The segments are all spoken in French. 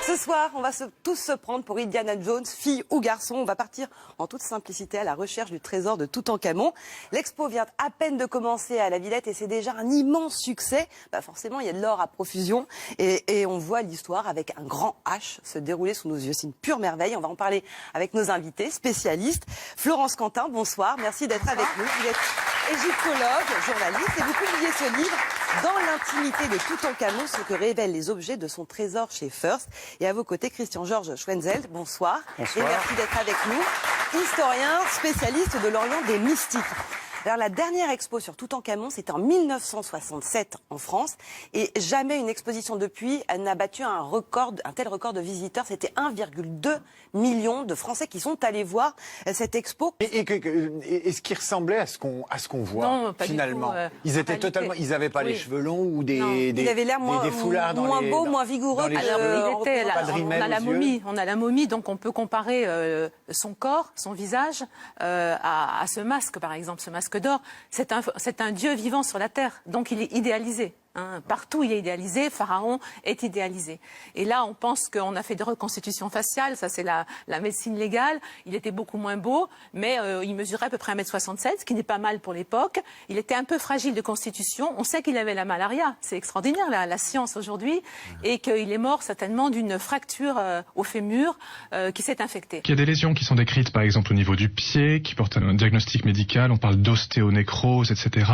Ce soir, on va tous se prendre pour Indiana Jones, fille ou garçon. On va partir en toute simplicité à la recherche du trésor de Toutankhamon. L'expo vient à peine de commencer à la Villette et c'est déjà un immense succès. Forcément, il y a de l'or à profusion et on voit l'histoire avec un grand H se dérouler sous nos yeux. C'est une pure merveille. On va en parler avec nos invités spécialistes. Florence Quentin, bonsoir. Merci d'être avec nous. Vous êtes égyptologue, journaliste et vous publiez ce livre Dans l'intimité de Toutankhamon, ce que révèlent les objets de son trésor chez First. Et à vos côtés, Christian-Georges Schwenzelt, bonsoir. Bonsoir. Et merci d'être avec nous. Historien, spécialiste de l'Orient des mystiques. Alors la dernière expo sur Toutankhamon, c'était en 1967 en France. Et jamais une exposition depuis n'a battu un tel record de visiteurs. C'était 1,2 million de Français qui sont allés voir cette expo. Et ce qui ressemblait à ce qu'on voit non, pas finalement. Du tout, ils étaient totalement, ils n'avaient pas les cheveux longs ou des l'air des foulards moins beau, moins vigoureux. Alors, on a la momie, donc on peut comparer son corps, son visage à ce masque par exemple, ce masque d'or. C'est un dieu vivant sur la terre, donc il est idéalisé. Partout il est idéalisé, Pharaon est idéalisé. Et là on pense qu'on a fait des reconstitutions faciales, ça c'est la médecine légale. Il était beaucoup moins beau, mais il mesurait à peu près 1,67 m, ce qui n'est pas mal pour l'époque. Il était un peu fragile de constitution, on sait qu'il avait la malaria, c'est extraordinaire la science aujourd'hui, et qu'il est mort certainement d'une fracture au fémur qui s'est infectée. Il y a des lésions qui sont décrites par exemple au niveau du pied, qui portent un diagnostic médical, on parle d'ostéonécrose, etc.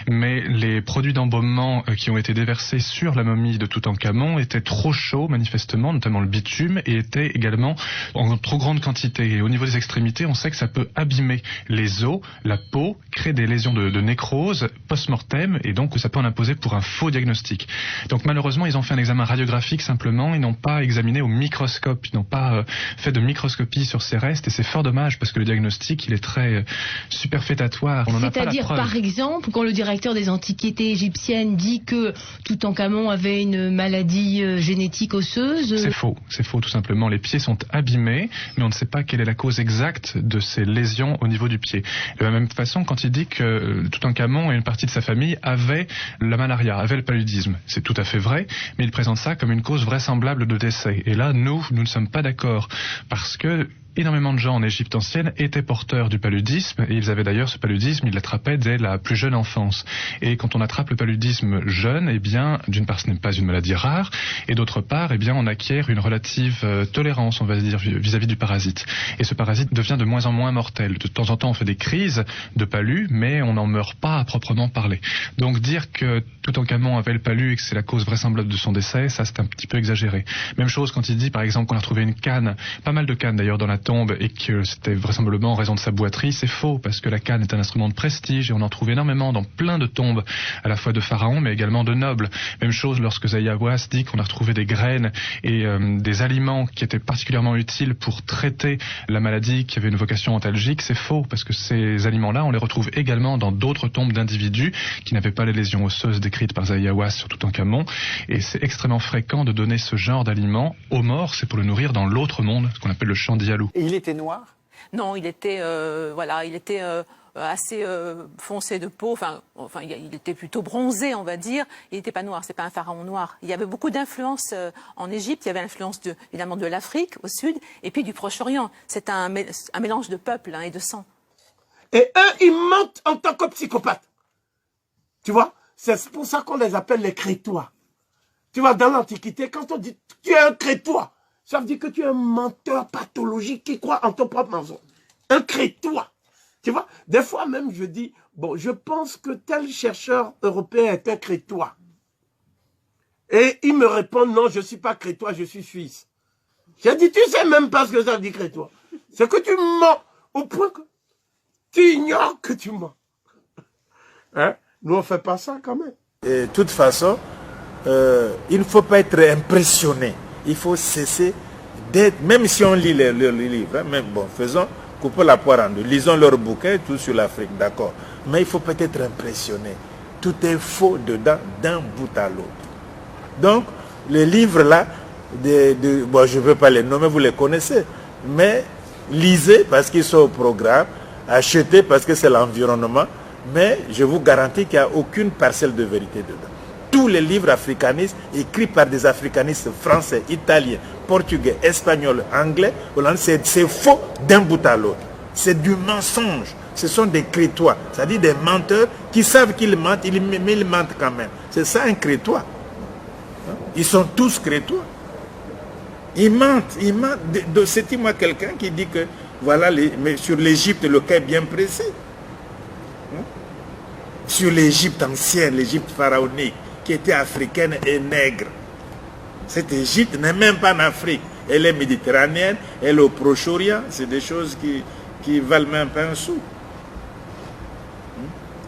Mais les produits d'embaumement qui ont été déversés sur la momie de Toutankhamon étaient trop chauds manifestement, notamment le bitume, et étaient également en trop grande quantité. Et au niveau des extrémités, on sait que ça peut abîmer les os, la peau, créer des lésions de nécrose post-mortem, et donc ça peut en imposer pour un faux diagnostic. Donc malheureusement, ils ont fait un examen radiographique simplement, ils n'ont pas examiné au microscope, ils n'ont pas fait de microscopie sur ces restes, et c'est fort dommage parce que le diagnostic, il est très superfétatoire. C'est-à-dire, par exemple, quand le directeur des antiquités égyptiennes dit que Toutankhamon avait une maladie génétique osseuse. C'est faux tout simplement. Les pieds sont abîmés, mais on ne sait pas quelle est la cause exacte de ces lésions au niveau du pied. De la même façon, quand il dit que Toutankhamon et une partie de sa famille avaient la malaria, avaient le paludisme, c'est tout à fait vrai, mais il présente ça comme une cause vraisemblable de décès. Et là, nous ne sommes pas d'accord, parce que énormément de gens en Égypte ancienne étaient porteurs du paludisme, et ils avaient d'ailleurs ce paludisme, ils l'attrapaient dès la plus jeune enfance. Et quand on attrape le paludisme jeune, eh bien, d'une part, ce n'est pas une maladie rare, et d'autre part, eh bien, on acquiert une relative tolérance, on va dire, vis-à-vis du parasite. Et ce parasite devient de moins en moins mortel. De temps en temps, on fait des crises de palu, mais on n'en meurt pas à proprement parler. Donc dire que Toutankhamon avait le palu et que c'est la cause vraisemblable de son décès, ça c'est un petit peu exagéré. Même chose quand il dit, par exemple, qu'on a retrouvé une canne, pas mal de cannes d'ailleurs dans la tombe, et que c'était vraisemblablement en raison de sa boiterie. C'est faux, parce que la canne est un instrument de prestige et on en trouve énormément dans plein de tombes, à la fois de pharaons mais également de nobles. Même chose lorsque Zayawas dit qu'on a retrouvé des graines et des aliments qui étaient particulièrement utiles pour traiter la maladie qui avait une vocation antalgique. C'est faux, parce que ces aliments-là, on les retrouve également dans d'autres tombes d'individus qui n'avaient pas les lésions osseuses décrites par Zayawas sur Toutankhamon, et c'est extrêmement fréquent de donner ce genre d'aliments aux morts, c'est pour le nourrir dans l'autre monde, ce qu'on appelle le champ d'Ialou. Et il était noir? Non, il était assez foncé de peau, enfin il était plutôt bronzé, on va dire. Il n'était pas noir, c'est pas un pharaon noir. Il y avait beaucoup d'influences en Égypte, il y avait l'influence évidemment de l'Afrique au sud et puis du Proche-Orient. C'est un mélange de peuple et de sang. Et eux, ils mentent en tant que psychopathes. Tu vois, c'est pour ça qu'on les appelle les crétois. Tu vois, dans l'Antiquité, quand on dit tu es un crétois, ça veut dire que tu es un menteur pathologique qui croit en ton propre mensonge. Un crétois. Tu vois, des fois même je dis, bon, je pense que tel chercheur européen est un crétois. Et il me répond, non, je ne suis pas crétois, je suis suisse. J'ai dit, tu sais même pas ce que ça veut dire crétois. C'est que tu mens au point que tu ignores que tu mens. Hein? Nous, on ne fait pas ça quand même. Et de toute façon, il ne faut pas être impressionné. Il faut cesser d'être, même si on lit les livres, hein, même, bon, coupons la poire en deux, lisons leurs bouquins, tout sur l'Afrique, d'accord. Mais il faut peut être impressionné. Tout est faux dedans, d'un bout à l'autre. Donc, les livres là, bon, je ne veux pas les nommer, vous les connaissez, mais lisez parce qu'ils sont au programme, achetez parce que c'est l'environnement, mais je vous garantis qu'il n'y a aucune parcelle de vérité dedans. tous les livres africanistes écrits par des africanistes français, italiens, portugais, espagnols, anglais, hollandais, c'est faux d'un bout à l'autre. C'est du mensonge. Ce sont des crétois, c'est-à-dire des menteurs qui savent qu'ils mentent, mais ils mentent quand même. C'est ça un crétois. Ils sont tous crétois. Ils mentent. C'était moi quelqu'un qui dit que voilà, mais sur l'Égypte, le cas est bien précis. Sur l'Égypte ancienne, l'Égypte pharaonique, qui était africaine et nègre. Cette Égypte n'est même pas en Afrique. Elle est méditerranéenne, elle est au Proche-Orient. C'est des choses qui valent même pas un sou.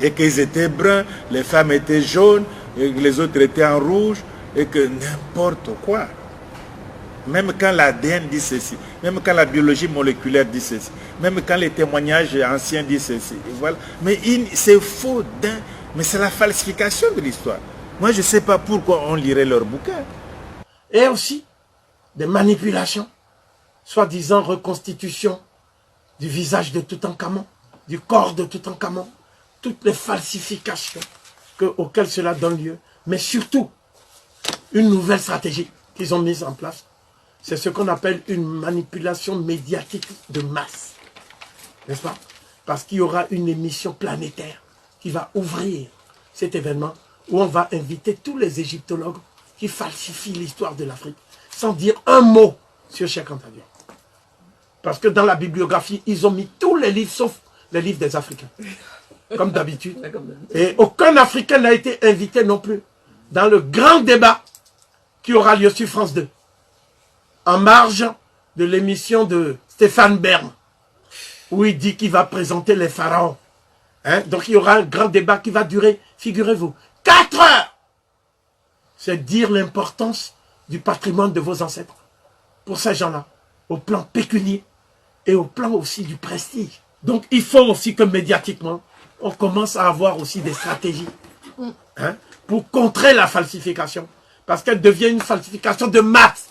Et qu'ils étaient bruns, les femmes étaient jaunes, et les autres étaient en rouge, et que n'importe quoi. Même quand l'ADN dit ceci, même quand la biologie moléculaire dit ceci, même quand les témoignages anciens disent ceci. Voilà. Mais c'est faux, mais c'est la falsification de l'histoire. Moi, je ne sais pas pourquoi on lirait leurs bouquins. Et aussi des manipulations, soi-disant reconstitution du visage de Toutankhamon, du corps de Toutankhamon, toutes les falsifications auxquelles cela donne lieu, mais surtout une nouvelle stratégie qu'ils ont mise en place. C'est ce qu'on appelle une manipulation médiatique de masse. N'est-ce pas? Parce qu'il y aura une émission planétaire qui va ouvrir cet événement où on va inviter tous les égyptologues qui falsifient l'histoire de l'Afrique sans dire un mot sur Cheikh Anta Diop. Parce que dans la bibliographie, ils ont mis tous les livres sauf les livres des Africains. Comme d'habitude. Et aucun Africain n'a été invité non plus dans le grand débat qui aura lieu sur France 2. En marge de l'émission de Stéphane Bern, où il dit qu'il va présenter les pharaons. Donc il y aura un grand débat qui va durer, figurez-vous, 4 heures. C'est dire l'importance du patrimoine de vos ancêtres. Pour ces gens-là, au plan pécunier et au plan aussi du prestige. Donc il faut aussi que médiatiquement, on commence à avoir aussi des stratégies pour contrer la falsification. Parce qu'elle devient une falsification de masse.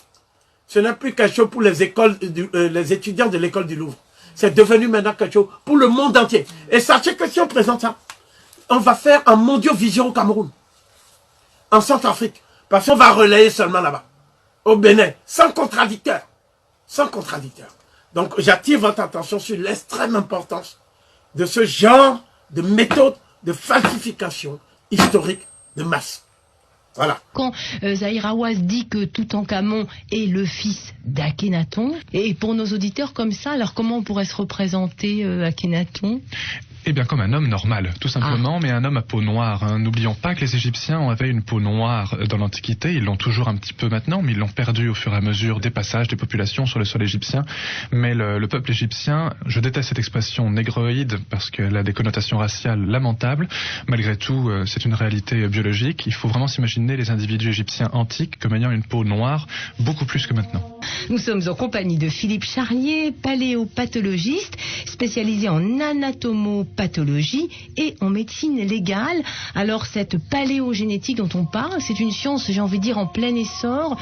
Ce n'est plus quelque chose pour les étudiants de l'école du Louvre. C'est devenu maintenant quelque chose pour le monde entier. Et sachez que si on présente ça, on va faire un Mondiovision au Cameroun, en Centrafrique, parce qu'on va relayer seulement là-bas, au Bénin, sans contradicteur. Sans contradicteur. Donc j'attire votre attention sur l'extrême importance de ce genre de méthode de falsification historique de masse. Voilà. Quand Zahir Awaz dit que Toutankhamon est le fils d'Akhenaton, et pour nos auditeurs comme ça, alors comment on pourrait se représenter Akhenaton ? Eh bien, comme un homme normal, tout simplement, mais un homme à peau noire. N'oublions pas que les Égyptiens avaient une peau noire dans l'Antiquité. Ils l'ont toujours un petit peu maintenant, mais ils l'ont perdu au fur et à mesure des passages des populations sur le sol égyptien. Mais le peuple égyptien, je déteste cette expression négroïde parce qu'elle a des connotations raciales lamentables. Malgré tout, c'est une réalité biologique. Il faut vraiment s'imaginer les individus égyptiens antiques comme ayant une peau noire, beaucoup plus que maintenant. Nous sommes en compagnie de Philippe Charlier, paléopathologiste, spécialisé en anatomopathologie et en médecine légale. Alors cette paléogénétique dont on parle, c'est une science, j'ai envie de dire, en plein essor.